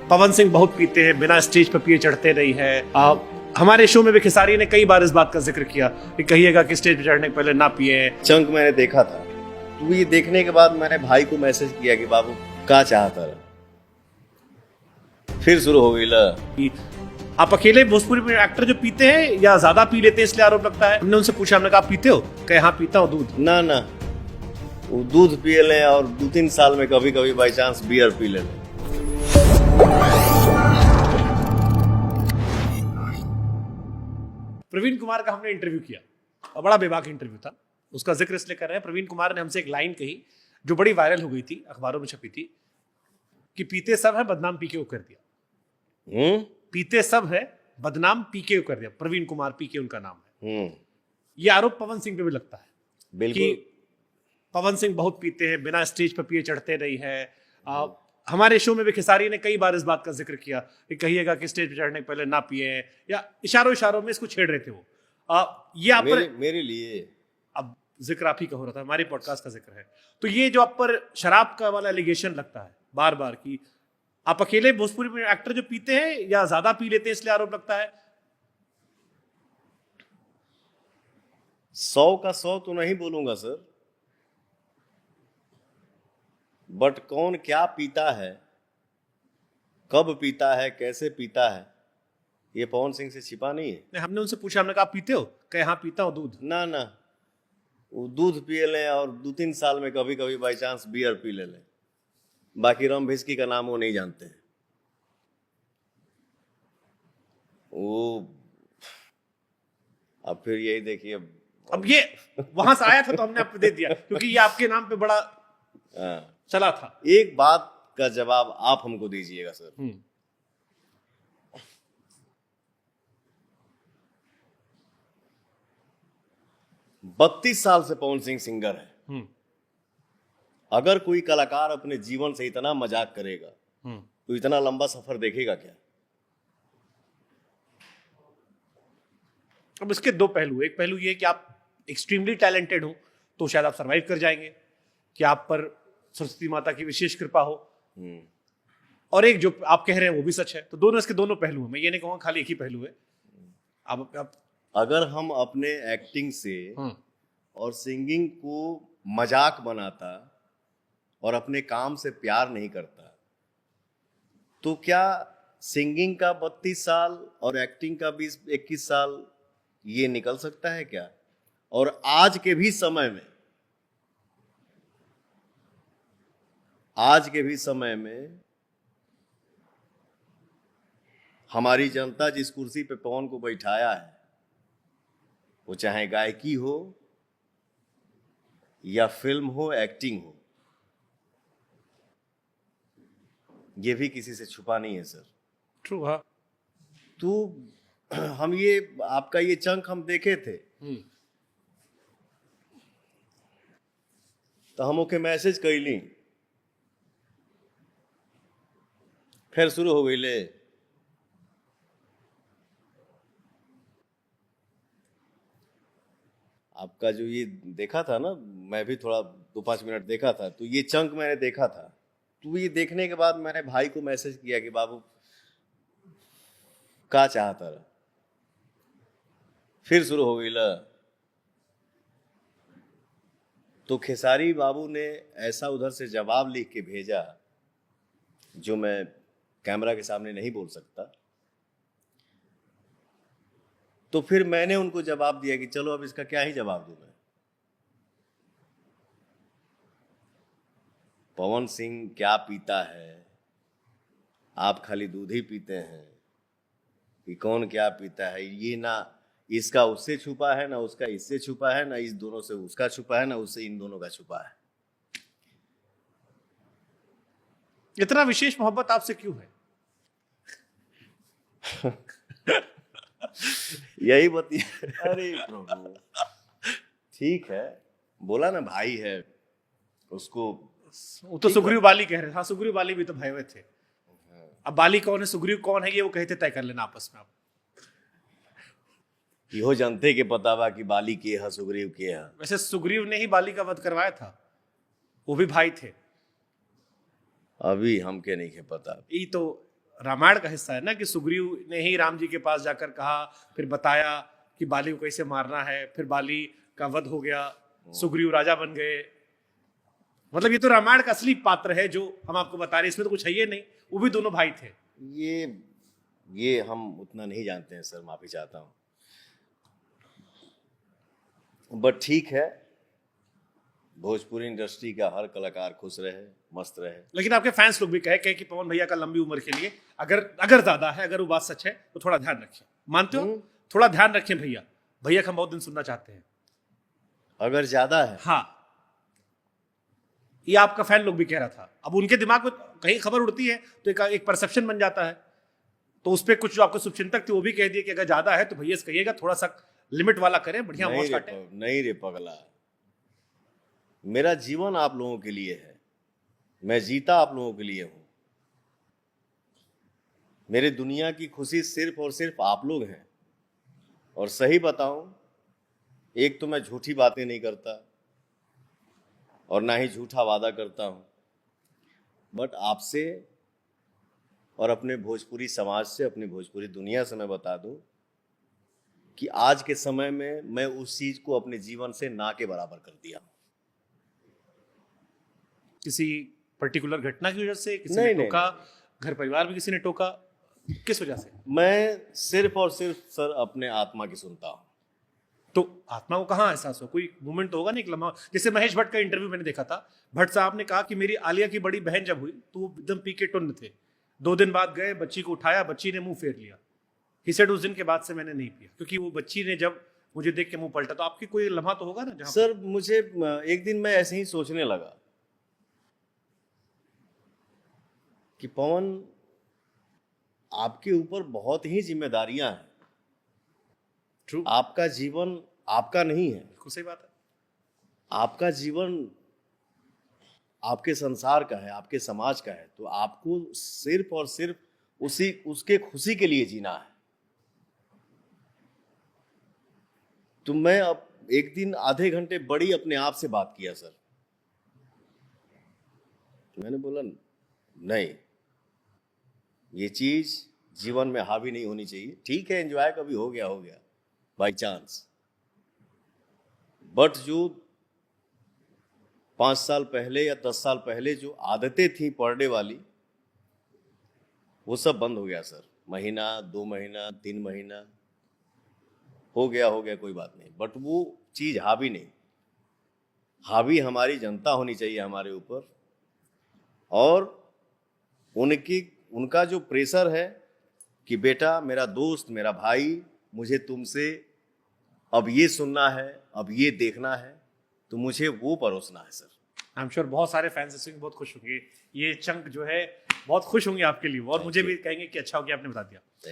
पवन सिंह बहुत पीते हैं, बिना स्टेज पर पिए चढ़ते नहीं है। हमारे शो में भी खेसारी ने कई बार इस बात का जिक्र किया कि कहिएगा कि स्टेज पर चढ़ने के पहले ना पिए। चंक मैंने देखा था, तो ये देखने के बाद मैंने भाई को मैसेज किया कि बाबू क्या चाहता रहा। फिर शुरू हो गई ला। आप अकेले भोजपुरी में एक्टर जो पीते हैं या ज्यादा पी लेते हैं इसलिए आरोप लगता है। हमने उनसे पूछा, हमने कहा आप पीते हो? कहे हाँ पीता हूँ दूध। ना ना, वो दूध पिए लें और 2-3 साल में कभी कभी बाई चांस बियर पी लें। प्रवीण कुमार का हमने इंटरव्यू किया और बड़ा बेबाक इंटरव्यू था। उसका जिक्र इसलिए कर रहे हैं, प्रवीण कुमार ने हमसे एक लाइन कही जो बड़ी वायरल हो गई थी, अखबारों में छपी थी कि पीते सब है, बदनाम पीके को कर दिया। पीते सब है, बदनाम पीके को कर दिया। प्रवीण कुमार पीके उनका नाम है। ये आरोप पवन सिंह पे भी लगता है। बिल्कुल, कि पवन सिंह बहुत पीते हैं, बिना स्टेज पर पिए चढ़ते नहीं है। हमारे शो में भी खेसारी ने कई बार इस बात का जिक्र किया कि कहिएगा कि स्टेज पर चढ़ने के पहले ना पिए, या इशारों में इसको छेड़ रहे थे वो। ये आप मेरे लिए अब जिक्र आप ही का हो रहा था, हमारे पॉडकास्ट का जिक्र है। तो ये जो आप पर शराब का वाला एलिगेशन लगता है बार बार कि आप अकेले भोजपुरी में एक्टर जो पीते हैं या ज्यादा पी लेते हैं इसलिए आरोप लगता है। 100 का 100 तो नहीं बोलूंगा सर, बट कौन क्या पीता है, कब पीता है, कैसे पीता है, ये पवन सिंह से छिपा नहीं है। हमने उनसे पूछा, हमने कहा आप पीते हो? कहे हाँ पीता हूँ दूध। ना ना, वो दूध पिए लें और 2-3 साल में कभी कभी बाई चांस बियर पी लें। बाकी रम भिस्की का नाम वो नहीं जानते हैं। वो अब फिर यही देखिए, अब ये वहां से आया था तो हमने आपको दे दिया क्योंकि ये आपके नाम पे बड़ा चला था। एक बात का जवाब आप हमको दीजिएगा सर। 32 साल से पवन सिंह सिंगर है। अगर कोई कलाकार अपने जीवन से इतना मजाक करेगा तो इतना लंबा सफर देखेगा क्या? अब इसके दो पहलू। एक पहलू ये कि आप एक्सट्रीमली टैलेंटेड हो तो शायद आप सरवाइव कर जाएंगे, कि आप पर सरस्वती माता की विशेष कृपा हो। और एक जो आप कह रहे हैं वो भी सच है। तो दोनों इसके दोनों पहलू हैं। मैं ये नहीं कहूंगा खाली एक ही पहलू है। आप अगर हम अपने एक्टिंग से और सिंगिंग को मजाक बनाता और अपने काम से प्यार नहीं करता, तो क्या सिंगिंग का 32 साल और एक्टिंग का 20-21 साल ये निकल सकता है क्या? और आज के भी समय में हमारी जनता जिस कुर्सी पे पवन को बैठाया है, वो चाहे गायकी हो या फिल्म हो, एक्टिंग हो, ये भी किसी से छुपा नहीं है सर। ट्रू। हाँ, तो हम ये आपका ये चंक हम देखे थे, तो हम ओके मैसेज कैली, फिर शुरू हो गई ले। आपका जो ये देखा था ना, मैं भी थोड़ा 2-5 मिनट देखा था, तो ये चंक मैंने देखा था। तो ये देखने के बाद मैंने भाई को मैसेज किया कि बाबू क्या चाहता रहा। फिर शुरू हो गई ला। तो खेसारी बाबू ने ऐसा उधर से जवाब लिख के भेजा जो मैं कैमरा के सामने नहीं बोल सकता। तो फिर मैंने उनको जवाब दिया कि चलो अब इसका क्या ही जवाब दूं मैं। पवन सिंह क्या पीता है, आप खाली दूध ही पीते हैं। कि कौन क्या पीता है, ये ना इसका उससे छुपा है, ना उसका इससे छुपा है, ना इस दोनों से उसका छुपा है, ना उससे इन दोनों का छुपा है। इतना विशेष मोहब्बत आपसे क्यों है? यही बतिया। अरे प्रभु, ठीक है, बोला ना भाई है उसको। वो तो सुग्रीव बाली कह रहे थे। हाँ, सुग्रीव बाली भी तो भाई हुए थे। अब बाली कौन है, सुग्रीव कौन है, ये वो कहते तय कर लेना आपस में। आप इहो जनते के पता बा कि बाली के है, सुग्रीव के है। वैसे सुग्रीव ने ही बाली का वध करवाया था, वो भी भाई थे। अभी हमके नहीं के पता। ये तो रामायण का हिस्सा है ना, कि सुग्रीव ने ही राम जी के पास जाकर कहा, फिर बताया कि बाली को कैसे मारना है, फिर बाली का वध हो गया, सुग्रीव राजा बन गए। मतलब ये तो रामायण का असली पात्र है जो हम आपको बता रहे हैं, इसमें तो कुछ है ही नहीं, वो भी दोनों भाई थे। ये हम उतना नहीं जानते हैं सर, माफी चाहता हूँ, बट ठीक है, भोजपुरी इंडस्ट्री का हर कलाकार खुश रहे, मस्त रहे। लेकिन आपके फैंस लोग भी कहे कि पवन भैया का लंबी उम्र के लिए अगर ज्यादा है, अगर वो बात सच है तो थोड़ा ध्यान रखें। मानते हो? थोड़ा ध्यान रखें भैया, भैया का हम बहुत दिन सुनना चाहते हैं। अगर ज्यादा है, हाँ, ये आपका फैन लोग भी कह रहा था। अब उनके दिमाग में कहीं खबर उड़ती है तो एक परसेप्शन बन जाता है, तो उस पर कुछ जो आपके शुभचिंतक थे वो भी कह दिए कि अगर ज्यादा है तो भैया से कहिएगा थोड़ा सा लिमिट वाला करें, बढ़िया मौज काटें। नहीं रे पगला, मेरा जीवन आप लोगों के लिए है, मैं जीता आप लोगों के लिए हूं। मेरे दुनिया की खुशी सिर्फ और सिर्फ आप लोग हैं। और सही बताऊं, एक तो मैं झूठी बातें नहीं करता और ना ही झूठा वादा करता हूं, बट आपसे और अपने भोजपुरी समाज से, अपनी भोजपुरी दुनिया से मैं बता दूं कि आज के समय में मैं उस चीज को अपने जीवन से ना के बराबर कर दिया। किसी पर्टिकुलर घटना की वजह से, किसी नहीं, ने नहीं, टोका, घर परिवार में किसी ने टोका, किस वजह से? मैं सिर्फ और सिर्फ सर अपने आत्मा की सुनता हूं। तो आत्मा को कहाँ एहसास हो? कोई मोमेंट तो होगा ना, एक लम्हा। जैसे महेश भट्ट का इंटरव्यू मैंने देखा था, भट्ट साहब ने कहा कि मेरी आलिया की बड़ी बहन जब हुई तो वो एकदम पी के टुन्न थे, 2 दिन बाद गए, बच्ची को उठाया, बच्ची ने मुंह फेर लिया। ही सेड उस दिन के बाद से मैंने नहीं पिया, क्योंकि वो बच्ची ने जब मुझे देख के मुंह पलटा। तो आपकी कोई लम्हा तो होगा ना जहाँ सर मुझे एक दिन मैं ऐसे ही सोचने लगा कि पवन, आपके ऊपर बहुत ही जिम्मेदारियां हैं। ट्रू, आपका जीवन आपका नहीं है, बिल्कुल सही बात है। आपका जीवन आपके संसार का है, आपके समाज का है, तो आपको सिर्फ और सिर्फ उसके खुशी के लिए जीना है। तो मैं अब एक दिन आधे घंटे बड़ी अपने आप से बात किया सर। मैंने बोला नहीं, ये चीज जीवन में हावी नहीं होनी चाहिए। ठीक है, एंजॉय कभी हो गया बाय चांस, बट जो 5 साल पहले या 10 साल पहले जो आदतें थी पर डे वाली, वो सब बंद हो गया सर। महीना, 2 महीना, 3 महीना हो गया, कोई बात नहीं, बट वो चीज हावी नहीं। हावी हमारी जनता होनी चाहिए हमारे ऊपर, और उनका जो प्रेशर है कि बेटा, मेरा दोस्त, मेरा भाई, मुझे तुमसे अब ये सुनना है, अब ये देखना है, तो मुझे वो परोसना है सर। आई एम श्योर बहुत सारे फैंस इसमें बहुत खुश होंगे, ये चंक जो है बहुत खुश होंगे आपके लिए, और मुझे भी कहेंगे कि अच्छा हो गया आपने बता दिया।